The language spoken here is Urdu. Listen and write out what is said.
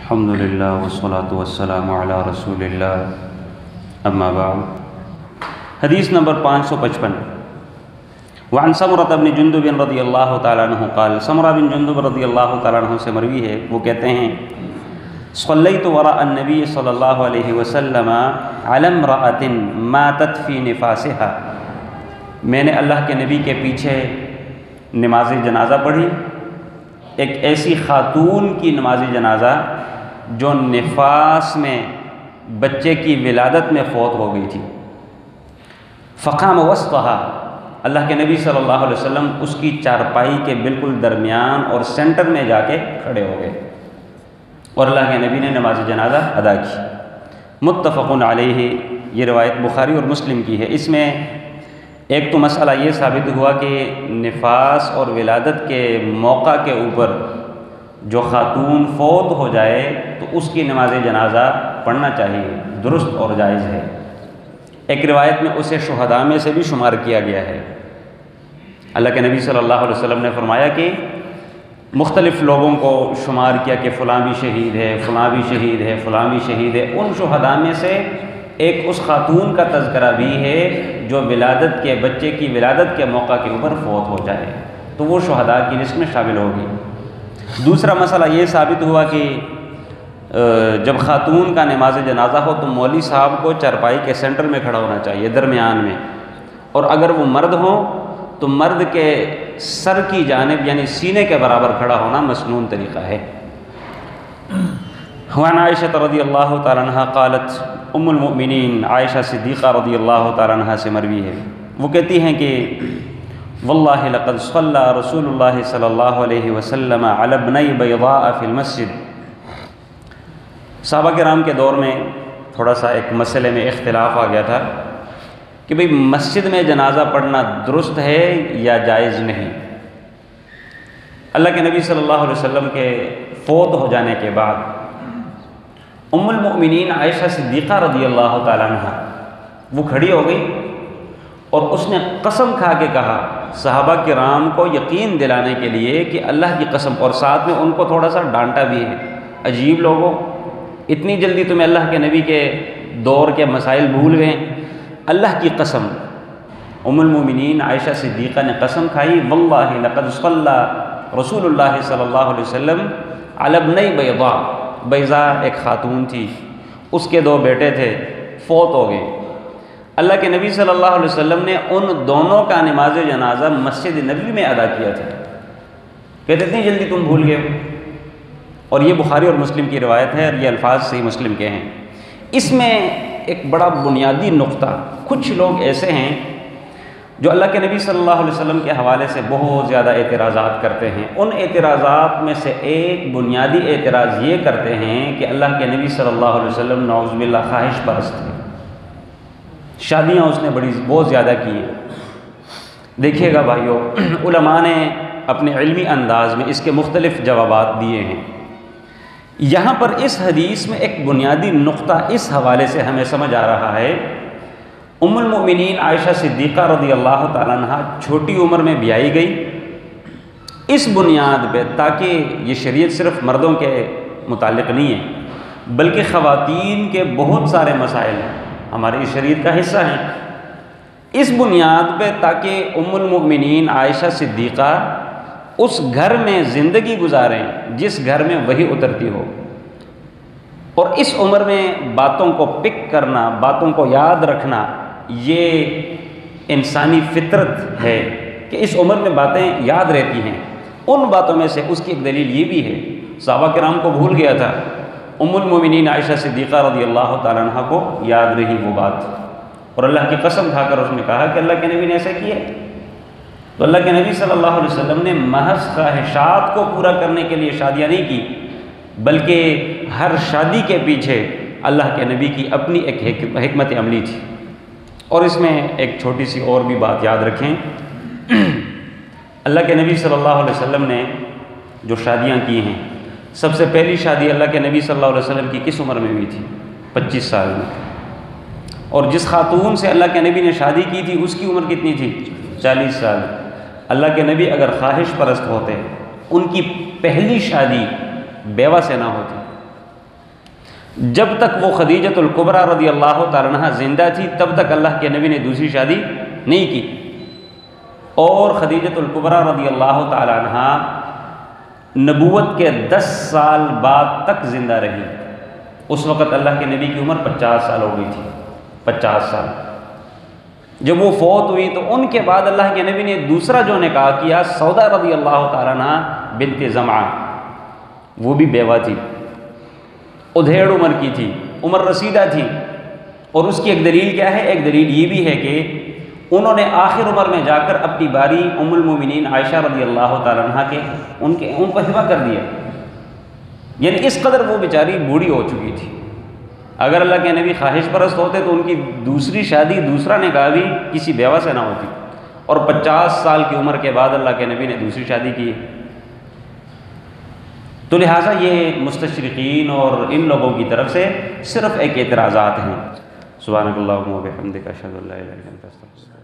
الحمدللہ والصلاة والسلام علی رسول اللہ اما بعد۔ حدیث نمبر 555 وعن سمرة بن جندب رضی اللہ تعالیٰ عنہ قال، سمرہ بن جندب رضی اللہ تعالیٰ عنہ سے مروی ہے، وہ کہتے ہیں صلیت وراء النبی صلی اللہ علیہ وسلم علی امرأة ماتت فی نفاسها، میں نے اللہ کے نبی کے پیچھے نماز جنازہ پڑھی، ایک ایسی خاتون کی نماز جنازہ جو نفاس میں بچے کی ولادت میں فوت ہو گئی تھی۔ فقام وسطها، اللہ کے نبی صلی اللہ علیہ وسلم اس کی چارپائی کے بالکل درمیان اور سینٹر میں جا کے کھڑے ہو گئے اور اللہ کے نبی نے نماز جنازہ ادا کی۔ متفق علیہ، یہ روایت بخاری اور مسلم کی ہے۔ اس میں ایک تو مسئلہ یہ ثابت ہوا کہ نفاس اور ولادت کے موقع کے اوپر جو خاتون فوت ہو جائے تو اس کی نماز جنازہ پڑھنا چاہیے، درست اور جائز ہے۔ ایک روایت میں اسے شہداء میں سے بھی شمار کیا گیا ہے۔ اللہ کے نبی صلی اللہ علیہ وسلم نے فرمایا کہ مختلف لوگوں کو شمار کیا کہ فلاں بھی شہید ہے، فلاں بھی شہید ہے، فلاں بھی شہید ہے۔ ان شہداء میں سے ایک اس خاتون کا تذکرہ بھی ہے جو ولادت کے بچے کی ولادت کے موقع کے اوپر فوت ہو جائے تو وہ شہداء کی لسٹ میں شامل ہوگی۔ دوسرا مسئلہ یہ ثابت ہوا کہ جب خاتون کا نماز جنازہ ہو تو مولوی صاحب کو چارپائی کے سینٹر میں کھڑا ہونا چاہیے، درمیان میں، اور اگر وہ مرد ہوں تو مرد کے سر کی جانب یعنی سینے کے برابر کھڑا ہونا مسنون طریقہ ہے۔ وعن عائشہ رضی اللہ تعالیٰ عنہ قالت، ام المؤمنین عائشہ صدیقہ رضی اللہ تعالیٰ عنہ سے مروی ہے، وہ کہتی ہیں کہ واللہ لقد صلی رسول اللہ صلی اللہ علیہ وسلم علی ابنی بیضاء فی المسجد۔ صحابہ کرام کے دور میں تھوڑا سا ایک مسئلے میں اختلاف آ گیا تھا کہ بھئی مسجد میں جنازہ پڑھنا درست ہے یا جائز نہیں۔ اللہ کے نبی صلی اللہ علیہ وسلم کے فوت ہو جانے کے بعد ام المؤمنین عائشہ صدیقہ رضی اللہ تعالیٰ عنہ وہ کھڑی ہو گئی اور اس نے قسم کھا کے کہا صحابہ کرام کو یقین دلانے کے لیے کہ اللہ کی قسم، اور ساتھ میں ان کو تھوڑا سا ڈانٹا بھی ہے، عجیب لوگوں، اتنی جلدی تمہیں اللہ کے نبی کے دور کے مسائل بھول گئے، اللہ کی قسم۔ ام المؤمنین عائشہ صدیقہ نے قسم کھائی واللہ لقد صلی رسول اللہ صلی اللہ علیہ وسلم علی ابنی بیضاء، بیضاء ایک خاتون تھی، اس کے 2 بیٹے تھے، فوت ہو گئے۔ اللہ کے نبی صلی اللہ علیہ وسلم نے ان دونوں کا نماز جنازہ مسجد نبوی میں ادا کیا تھا، کہتے اتنی جلدی تم بھول گئے ہو، اور یہ بخاری اور مسلم کی روایت ہے اور یہ الفاظ صحیح مسلم کے ہیں۔ اس میں ایک بڑا بنیادی نقطہ، کچھ لوگ ایسے ہیں جو اللہ کے نبی صلی اللہ علیہ وسلم کے حوالے سے بہت زیادہ اعتراضات کرتے ہیں۔ ان اعتراضات میں سے ایک بنیادی اعتراض یہ کرتے ہیں کہ اللہ کے نبی صلی اللہ علیہ وسلم نعوذ باللہ خواہش پرست تھے، شادیاں اس نے بہت زیادہ کی ہیں۔ دیکھیے گا بھائیو، علماء نے اپنے علمی انداز میں اس کے مختلف جوابات دیے ہیں۔ یہاں پر اس حدیث میں ایک بنیادی نقطہ اس حوالے سے ہمیں سمجھ آ رہا ہے، ام المؤمنین عائشہ صدیقہ رضی اللہ تعالیٰ عنہ چھوٹی عمر میں بیائی گئی اس بنیاد پہ تاکہ یہ شریعت صرف مردوں کے متعلق نہیں ہے بلکہ خواتین کے بہت سارے مسائل ہماری شریعت کا حصہ ہیں، اس بنیاد پہ تاکہ ام المؤمنین عائشہ صدیقہ اس گھر میں زندگی گزاریں جس گھر میں وحی اترتی ہو، اور اس عمر میں باتوں کو پک کرنا، باتوں کو یاد رکھنا، یہ انسانی فطرت ہے کہ اس عمر میں باتیں یاد رہتی ہیں۔ ان باتوں میں سے اس کی ایک دلیل یہ بھی ہے، صحابہ کرام کو بھول گیا تھا، ام المؤمنین عائشہ صدیقہ رضی اللہ تعالیٰ عنہ کو یاد رہی وہ بات، اور اللہ کی قسم کھا کر اس نے کہا کہ اللہ کے نبی نے ایسا کیا۔ تو اللہ کے نبی صلی اللہ علیہ وسلم نے محض خواہشات کو پورا کرنے کے لیے شادیاں نہیں کی، بلکہ ہر شادی کے پیچھے اللہ کے نبی کی اپنی ایک حکمت عملی تھی۔ اور اس میں ایک چھوٹی سی اور بھی بات یاد رکھیں، اللہ کے نبی صلی اللہ علیہ وسلم نے جو شادیاں کی ہیں، سب سے پہلی شادی اللہ کے نبی صلی اللہ علیہ وسلم کی کس عمر میں ہوئی تھی؟ 25 سال میں، اور جس خاتون سے اللہ کے نبی نے شادی کی تھی اس کی عمر کتنی تھی؟ 40 سال۔ اللہ کے نبی اگر خواہش پرست ہوتے، ان کی پہلی شادی بیوہ سے نہ ہوتی، جب تک وہ خدیجۃ الکبریٰ رضی اللہ تعالیٰ عنہ زندہ تھی تب تک اللہ کے نبی نے دوسری شادی نہیں کی، اور خدیجۃ الکبریٰ رضی اللہ تعالیٰ عنہ نبوت کے 10 سال بعد تک زندہ رہی۔ اس وقت اللہ کے نبی کی عمر 50 سال ہو گئی تھی، 50 سال۔ جب وہ فوت ہوئی تو ان کے بعد اللہ کے نبی نے دوسرا جو نکاح کیا سودہ رضی اللہ تعالیٰ عنہ بنت زمعہ، وہ بھی بیوہ تھی، ادھیڑ عمر کی تھی، عمر رسیدہ تھی۔ اور اس کی ایک دلیل کیا ہے؟ ایک دلیل یہ بھی ہے کہ انہوں نے آخر عمر میں جا کر اپنی باری ام المومنین عائشہ رضی اللہ تعالیٰ عنہ کے ان کو ہبہ کر دیا، یعنی اس قدر وہ بیچاری بوڑھی ہو چکی تھی۔ اگر اللہ کے نبی خواہش پرست ہوتے تو ان کی دوسری شادی، دوسرا نکاح بھی کسی بیوہ سے نہ ہوتی، اور 50 سال کی عمر کے بعد اللہ کے نبی نے دوسری شادی کی۔ تو لہٰذا یہ مستشرقین اور ان لوگوں کی طرف سے صرف ایک اعتراضات ہیں۔ سبحانک اللہم و بحمدک، اشہد ان لا الہ الا انت، استغفرک۔